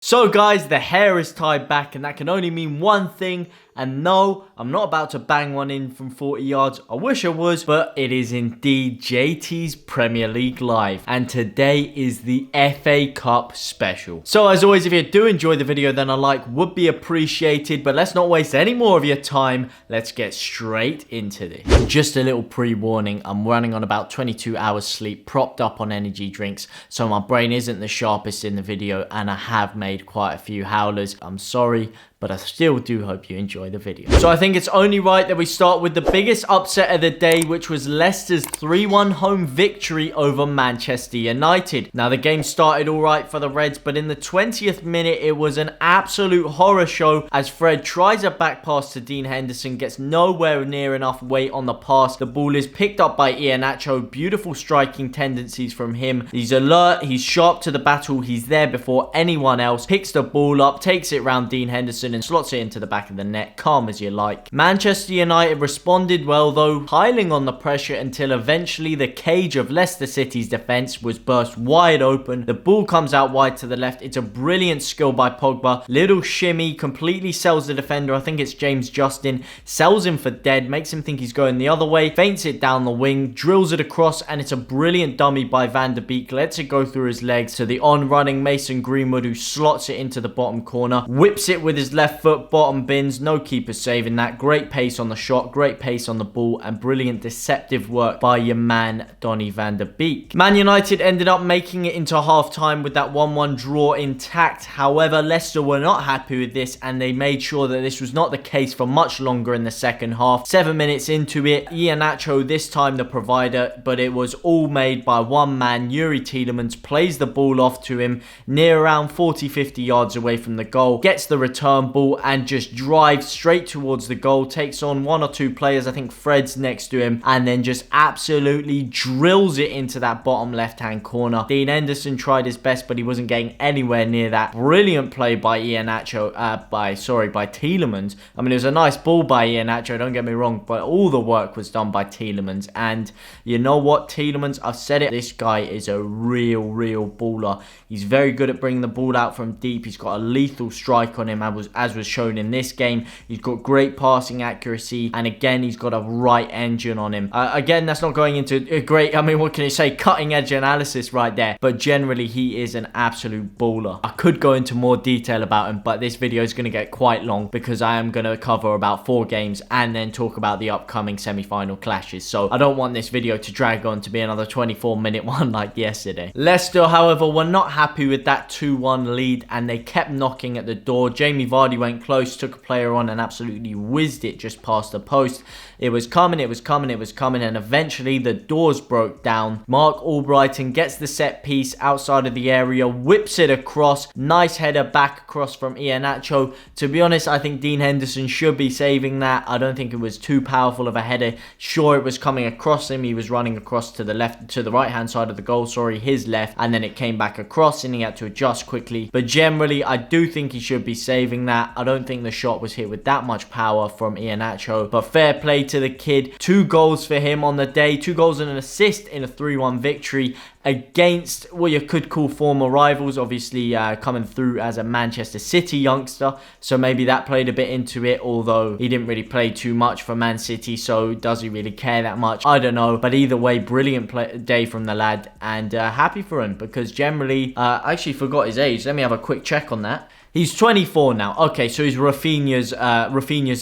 So guys, the hair is tied back and that can only mean one thing. And no, I'm not about to bang one in from 40 yards. I wish I was, but it is indeed JT's Premier League Live. And today is the FA Cup special. So as always, if you do enjoy the video, then a like would be appreciated. But let's not waste any more of your time. Let's get straight into this. Just a little pre-warning. I'm running on about 22 hours sleep, propped up on energy drinks. So my brain isn't the sharpest in the video and I have made quite a few howlers. I'm sorry, but I still do hope you enjoy the video. So I think it's only right that we start with the biggest upset of the day, which was Leicester's 3-1 home victory over Manchester United. Now the game started alright for the Reds, but in the 20th minute it was an absolute horror show as Fred tries a back pass to Dean Henderson, gets nowhere near enough weight on the pass. The ball is picked up by IHEANACHO, beautiful striking tendencies from him. He's alert, he's sharp to the battle, he's there before anyone else, picks the ball up, takes it round Dean Henderson and slots it into the back of the net, calm as you like. Manchester United responded well though, piling on the pressure until eventually the cage of Leicester City's defence was burst wide open. The ball comes out wide to the left. It's a brilliant skill by Pogba. Little shimmy, completely sells the defender. I think it's James Justin. Sells him for dead, makes him think he's going the other way, feints it down the wing, drills it across, and it's a brilliant dummy by Van der Beek. Lets it go through his legs to the on-running Mason Greenwood, who slots it into the bottom corner, whips it with his left foot, bottom bins, no keeper saving that. Great pace on the shot, great pace on the ball, and brilliant deceptive work by your man Donny van der Beek. Man United ended up making it into half-time with that 1-1 draw intact. However, Leicester were not happy with this and they made sure that this was not the case for much longer in the second half. 7 minutes into it, IHEANACHO this time the provider, but it was all made by one man. Youri Tielemans plays the ball off to him near around 40-50 yards away from the goal, gets the return ball and just drives straight towards the goal, takes on one or two players, I think Fred's next to him, and then just absolutely drills it into that bottom left-hand corner. Dean Henderson tried his best, but he wasn't getting anywhere near that. Brilliant play by by Tielemans. I mean, it was a nice ball by IHEANACHO, don't get me wrong, but all the work was done by Tielemans. And you know what, Tielemans, I've said it, this guy is a real baller. He's very good at bringing the ball out from deep. He's got a lethal strike on him, as was shown in this game. He's got great passing accuracy, and again, he's got a right engine on him. Again, that's not going into a great, I mean, what can you say, cutting edge analysis right there, but generally, he is an absolute baller. I could go into more detail about him, but this video is going to get quite long because I am going to cover about 4 games and then talk about the upcoming semi-final clashes, so I don't want this video to drag on to be another 24-minute one like yesterday. Leicester, however, were not happy with that 2-1 lead and they kept knocking at the door. Jamie Vardy went close, took a player on and absolutely whizzed it just past the post. It was coming, and eventually the doors broke down. Mark Albrighton gets the set piece outside of the area, whips it across. Nice header back across from IHEANACHO. To be honest, I think Dean Henderson should be saving that. I don't think it was too powerful of a header. Sure, it was coming across him. He was running across to the left, to the right-hand side of the goal, his left, and then it came back across and he had to adjust quickly. But generally, I do think he should be saving that. I don't think the shot was hit with that much power from IHEANACHO, but fair play to the kid. 2 goals for him on the day, 2 goals and an assist in a 3-1 victory against what you could call former rivals, obviously coming through as a Manchester City youngster, so maybe that played a bit into it, although he didn't really play too much for Man City, so does he really care that much? I don't know, but either way, brilliant day from the lad, and happy for him, because generally, I actually forgot his age. Let me have a quick check on that. He's 24 now. Okay, so he's Rafinha's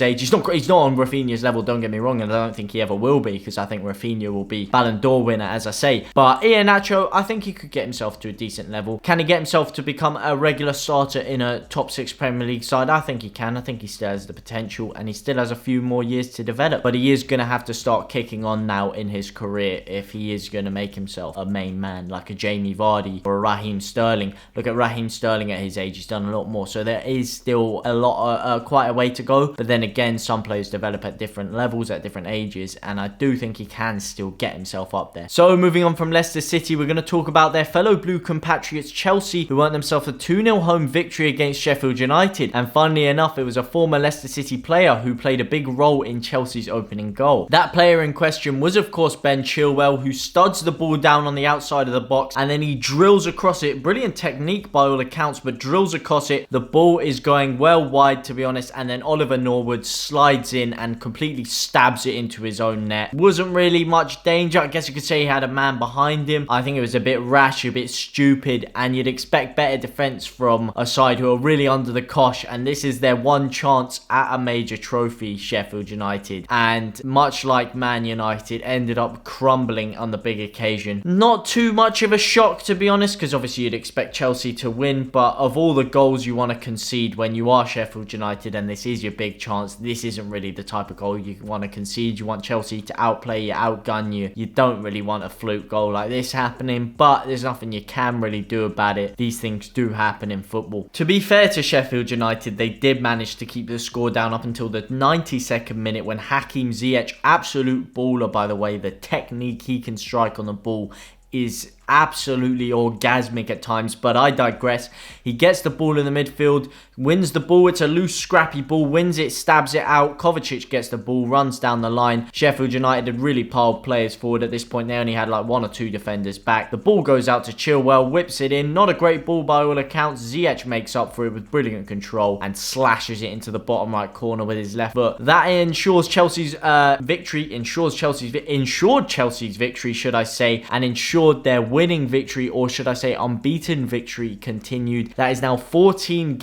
age. He's not on Rafinha's level, don't get me wrong, and I don't think he ever will be, because I think Rafinha will be Ballon d'Or winner, as I say. But IHEANACHO, I think he could get himself to a decent level. Can he get himself to become a regular starter in a top 6 Premier League side? I think he can. I think he still has the potential, and he still has a few more years to develop. But he is going to have to start kicking on now in his career if he is going to make himself a main man, like a Jamie Vardy or a Raheem Sterling. Look at Raheem Sterling at his age. He's done a lot more. So there is still a lot, quite a way to go. But then again, some players develop at different levels, at different ages, and I do think he can still get himself up there. So moving on from Leicester City, we're going to talk about their fellow blue compatriots Chelsea, who earned themselves a 2-0 home victory against Sheffield United. And funnily enough, it was a former Leicester City player who played a big role in Chelsea's opening goal. That player in question was of course Ben Chilwell, who studs the ball down on the outside of the box and then he drills across it. Brilliant technique by all accounts, but drills across it. The ball is going well wide, to be honest, and then Oliver Norwood slides in and completely stabs it into his own net. Wasn't really much danger. I guess you could say he had a man behind him. I think it was a bit rash, a bit stupid, and you'd expect better defense from a side who are really under the cosh, and this is their one chance at a major trophy, Sheffield United. And much like Man United, ended up crumbling on the big occasion. Not too much of a shock, to be honest, because obviously you'd expect Chelsea to win, but of all the goals you want to concede when you are Sheffield United and this is your big chance, this isn't really the type of goal you want to concede. You want Chelsea to outplay you, outgun you. You don't really want a fluke goal like this happening, but there's nothing you can really do about it. These things do happen in football. To be fair to Sheffield United, they did manage to keep the score down up until the 92nd minute when Hakim Ziyech, absolute baller by the way, the technique he can strike on the ball is absolutely orgasmic at times, but I digress. He gets the ball in the midfield, wins the ball. It's a loose, scrappy ball, wins it, stabs it out. Kovacic gets the ball, runs down the line. Sheffield United had really piled players forward at this point. They only had like 1 or 2 defenders back. The ball goes out to Chilwell, whips it in. Not a great ball by all accounts. Ziyech makes up for it with brilliant control and slashes it into the bottom right corner with his left foot. That ensures Chelsea's victory, ensured Chelsea's victory, should I say, and ensured their winning victory, or should I say unbeaten victory, continued. That is now 14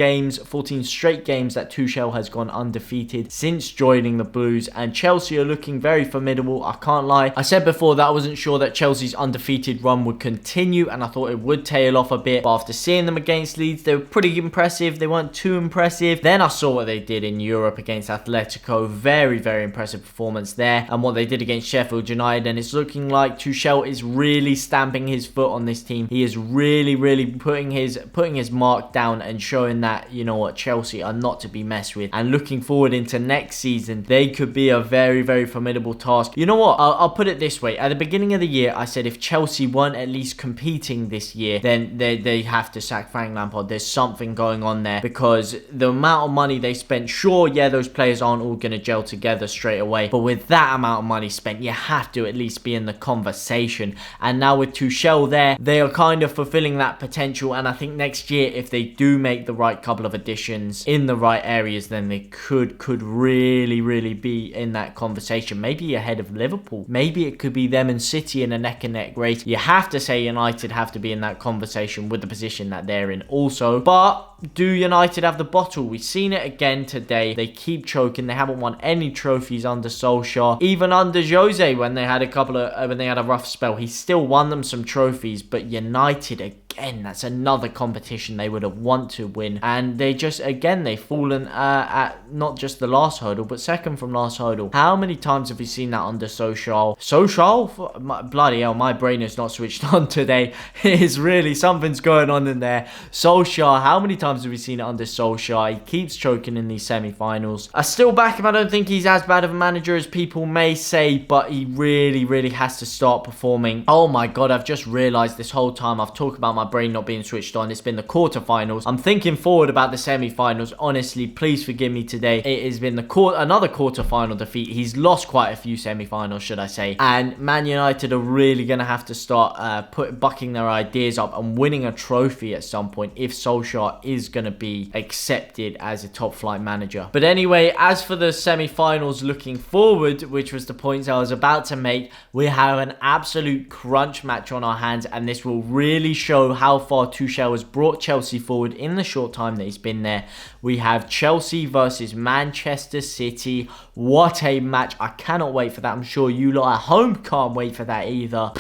straight games that Tuchel has gone undefeated since joining the Blues, and Chelsea are looking very formidable. I can't lie. I said before that I wasn't sure that Chelsea's undefeated run would continue, and I thought it would tail off a bit, but after seeing them against Leeds, they were pretty impressive. They weren't too impressive. Then I saw what they did in Europe against Atletico. Very, very impressive performance there, and what they did against Sheffield United, and it's looking like Tuchel is really stamping his foot on this team. He is really putting his mark down and showing that, you know what, Chelsea are not to be messed with. And looking forward into next season, they could be a very formidable task. You know what, I'll put it this way. At the beginning of the year, I said if Chelsea weren't at least competing this year, then they have to sack Frank Lampard. There's something going on there, because the amount of money they spent, sure, yeah, those players aren't all going to gel together straight away, but with that amount of money spent, you have to at least be in the conversation. And now with Tuchel there, they are kind of fulfilling that potential, and I think next year, if they do make the right couple of additions in the right areas, then they could really be in that conversation, maybe ahead of Liverpool. Maybe it could be them and City in a neck and neck race. You have to say United have to be in that conversation with the position that they're in also, but do United have the bottle? We've seen it again today. They keep choking. They haven't won any trophies under Solskjaer. Even under Jose, when they had a rough spell, he still won them some trophies. But United, again, that's another competition they would have want to win, and they just, again, they've fallen at not just the last hurdle, but second from last hurdle. How many times have we seen that under Solskjaer? Bloody hell, my brain is not switched on today. It is really, something's going on in there. Solskjaer, how many times have we seen it under Solskjaer? He keeps choking in these semi-finals. I still back him. I don't think he's as bad of a manager as people may say, but he really has to start performing. Oh my god, I've just realised this whole time I've talked about my brain not being switched on. It's been the quarterfinals. I'm thinking forward about the semi-finals. Honestly, please forgive me today. It has been another quarterfinal defeat. He's lost quite a few semi-finals, should I say. And Man United are really going to have to start bucking their ideas up and winning a trophy at some point if Solskjaer is going to be accepted as a top flight manager. But anyway, as for the semi-finals looking forward, which was the points I was about to make, we have an absolute crunch match on our hands, and this will really show how far Tuchel has brought Chelsea forward in the short time that he's been there. We have Chelsea versus Manchester City. What a match. I cannot wait for that. I'm sure you lot at home can't wait for that either.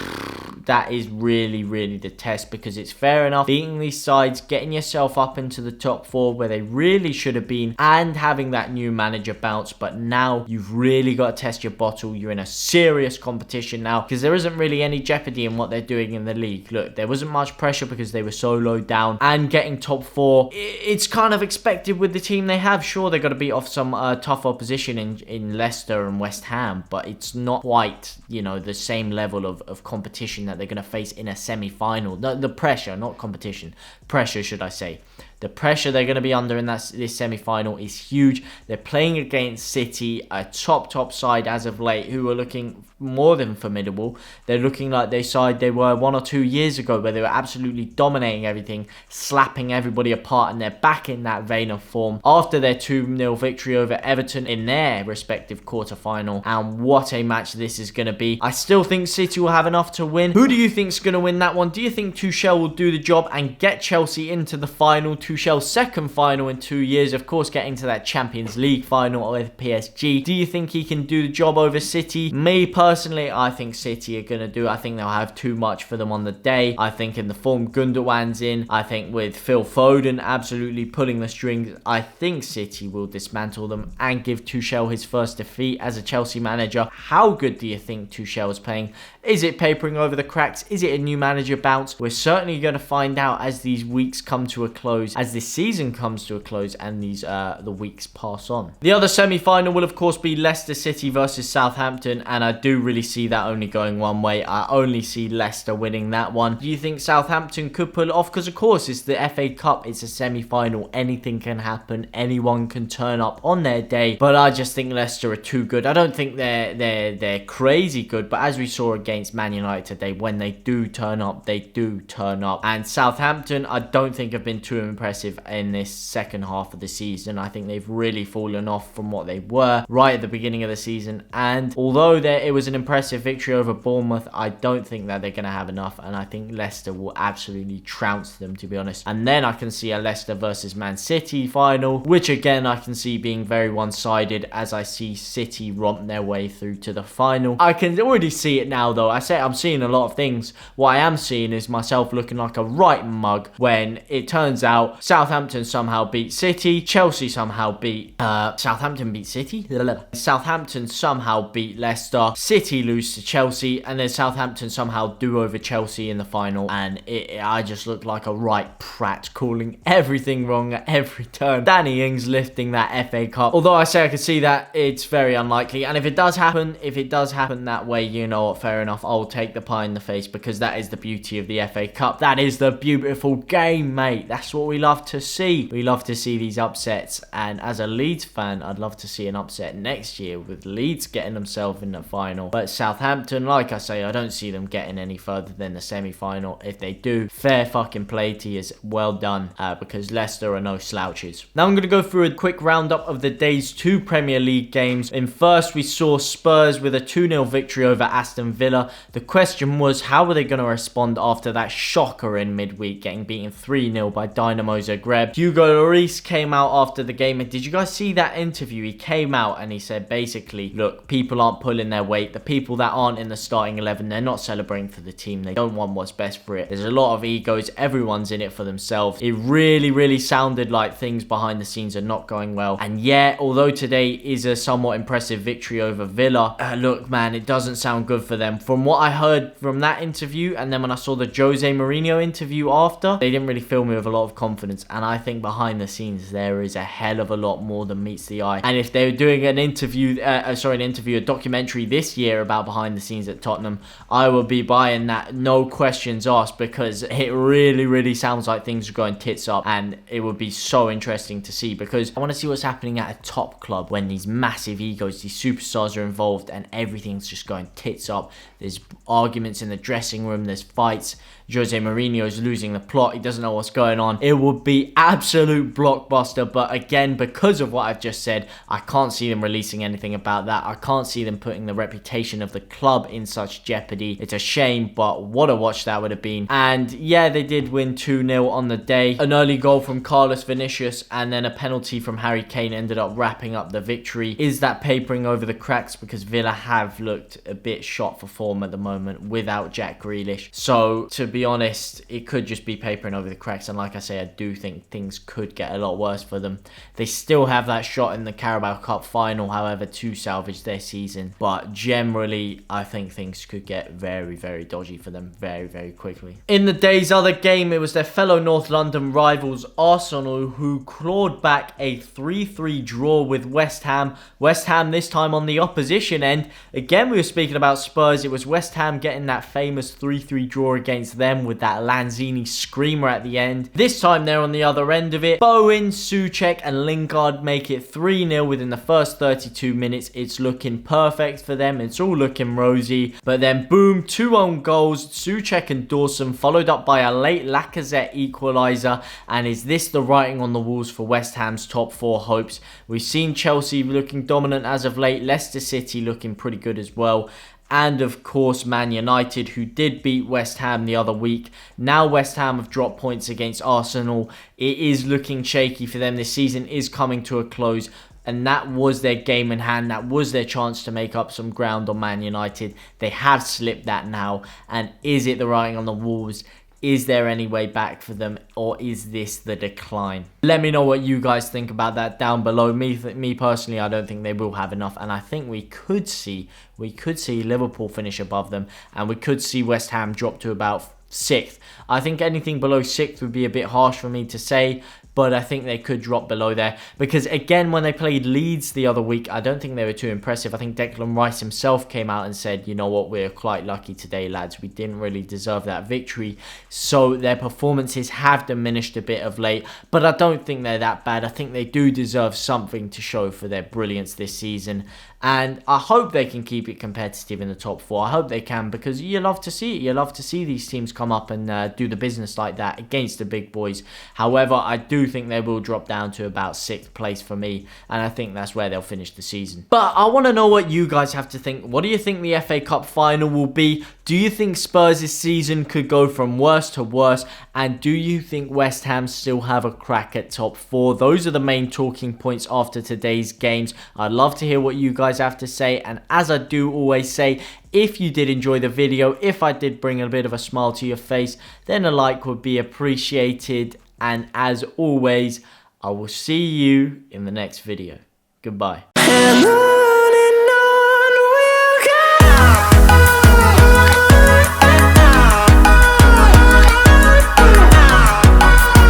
That is really the test, because it's fair enough beating these sides, getting yourself up into the top 4 where they really should have been, and having that new manager bounce, but now you've really got to test your bottle. You're in a serious competition now, because there isn't really any jeopardy in what they're doing in the league. Look, there wasn't much pressure because they were so low down, and getting top 4, it's kind of expected with the team they have. Sure, they've got to beat off some tough opposition in Leicester and West Ham, but it's not quite, you know, the same level of competition that that they're going to face in a semi-final. The pressure, not competition. Pressure, should I say. The pressure they're going to be under in this semi-final is huge. They're playing against City, a top side as of late, who are looking more than formidable. They're looking like the side they were 1 or 2 years ago, where they were absolutely dominating everything, slapping everybody apart, and they're back in that vein of form after their 2-0 victory over Everton in their respective quarter-final. And what a match this is going to be. I still think City will have enough to win. Who do you think is going to win that one? Do you think Tuchel will do the job and get Chelsea into the final? Tuchel's second final in 2 years, of course, getting to that Champions League final with PSG. Do you think he can do the job over City? Me personally, I think City are going to do it. I think they'll have too much for them on the day. I think in the form Gundogan's in, I think with Phil Foden absolutely pulling the strings, I think City will dismantle them and give Tuchel his first defeat as a Chelsea manager. How good do you think Tuchel is playing? Is it papering over the cracks? Is it a new manager bounce? We're certainly going to find out as these weeks come to a close, as this season comes to a close, and the weeks pass on. The other semi-final will of course be Leicester City versus Southampton, and I do really see that only going one way. I only see Leicester winning that one. Do you think Southampton could pull it off? Because of course it's the FA Cup, it's a semi-final, anything can happen, anyone can turn up on their day, but I just think Leicester are too good. I don't think they're crazy good, but as we saw against Man United today, when they do turn up, they do turn up. And Southampton, I don't think have been too impressive in this second half of the season. I think they've really fallen off from what they were right at the beginning of the season, and although it was an impressive victory over Bournemouth, I don't think that they're going to have enough, and I think Leicester will absolutely trounce them, to be honest. And then I can see a Leicester versus Man City final, which again I can see being very one-sided, as I see City romp their way through to the final. I can already see it now though. I say I'm seeing a lot of things. What I am seeing is myself looking like a right mug when it turns out Southampton somehow beat City, Chelsea somehow beat Southampton beat City, Southampton somehow beat Leicester, City lose to Chelsea, and then Southampton somehow do over Chelsea in the final, and I just look like a right prat, calling everything wrong at every turn. Danny Ings lifting that FA Cup, although I say I can see that it's very unlikely, and if it does happen that way, you know what, fair enough, I'll take the pie in the face, because that is the beauty of the FA Cup. That is the beautiful game, mate. That's what we love to see. We love to see these upsets, and as a Leeds fan, I'd love to see an upset next year with Leeds getting themselves in the final. But Southampton, like I say, I don't see them getting any further than the semi-final. If they do, fair fucking play to you, well done, because Leicester are no slouches. Now I'm going to go through a quick roundup of the day's 2 Premier League games. In first, we saw Spurs with a 2-0 victory over Aston Villa. The question was, how were they going to respond after that shocker in midweek, getting beaten 3-0 by Dynamo Zagreb? Hugo Lloris came out after the game, and did you guys see that interview? He came out and he said basically, look, people aren't pulling their weight. The people that aren't in the starting 11, they're not celebrating for the team. They don't want what's best for it. There's a lot of egos. Everyone's in it for themselves. It really sounded like things behind the scenes are not going well. And yeah, although today is a somewhat impressive victory over Villa, look, man, it doesn't sound good for them. From what I heard from that interview, and then when I saw the Jose Mourinho interview after, they didn't really fill me with a lot of confidence. And I think behind the scenes, there is a hell of a lot more than meets the eye. And if they were doing an interview, a documentary this year about behind the scenes at Tottenham, I would be buying that, no questions asked, because it really sounds like things are going tits up, and it would be so interesting to see, because I want to see what's happening at a top club when these massive egos, these superstars are involved, and everything's just going tits up. There's arguments in the dressing room, there's fights. Jose Mourinho is losing the plot. He doesn't know what's going on. It would be absolute blockbuster. But again, because of what I've just said, I can't see them releasing anything about that. I can't see them putting the reputation of the club in such jeopardy. It's a shame, but what a watch that would have been. And yeah, they did win 2-0 on the day. An early goal from Carlos Vinicius and then a penalty from Harry Kane ended up wrapping up the victory. Is that papering over the cracks? Because Villa have looked a bit shot for form at the moment without Jack Grealish. So to be honest, it could just be papering over the cracks. And like I say, I do think things could get a lot worse for them. They still have that shot in the Carabao Cup final, however, to salvage their season. But generally, I think things could get very, very dodgy for them very, very quickly. In the day's other game, it was their fellow North London rivals, Arsenal, who clawed back a 3-3 draw with West Ham. West Ham this time on the opposition end. Again, we were speaking about Spurs. It was West Ham getting that famous 3-3 draw against them with that Lanzini screamer at the end. This time they're on the other end of it. Bowen, Soucek and Lingard make it 3-0 within the first 32 minutes. It's looking perfect for them. It's all looking rosy. But then boom, 2 own goals, Soucek and Dawson, followed up by a late Lacazette equaliser. And is this the writing on the walls for West Ham's top 4 hopes? We've seen Chelsea looking dominant as of late. Leicester City looking pretty good as well. And of course, Man United, who did beat West Ham the other week. Now West Ham have dropped points against Arsenal. It is looking shaky for them. This season is coming to a close. And that was their game in hand. That was their chance to make up some ground on Man United. They have slipped that now. And is it the writing on the walls? Is there any way back for them, or is this the decline? Let me know what you guys think about that down below. Me personally, I don't think they will have enough, and I think we could see Liverpool finish above them, and we could see West Ham drop to about 6th. I think anything below 6th would be a bit harsh for me to say, but I think they could drop below there. Because again, when they played Leeds the other week, I don't think they were too impressive. I think Declan Rice himself came out and said, you know what, we're quite lucky today, lads. We didn't really deserve that victory. So their performances have diminished a bit of late. But I don't think they're that bad. I think they do deserve something to show for their brilliance this season. And I hope they can keep it competitive in the top 4. I hope they can, because you love to see it. You love to see these teams come up and do the business like that against the big boys. However, I do think they will drop down to about 6th place for me, and I think that's where they'll finish the season. But I want to know what you guys have to think. What do you think the FA Cup final will be? Do you think Spurs' season could go from worse to worse? And do you think West Ham still have a crack at top 4? Those are the main talking points after today's games. I'd love to hear what you guys have to say, and as I do always say, if you did enjoy the video, if I did bring a bit of a smile to your face, then a like would be appreciated. And as always, I will see you in the next video. Goodbye.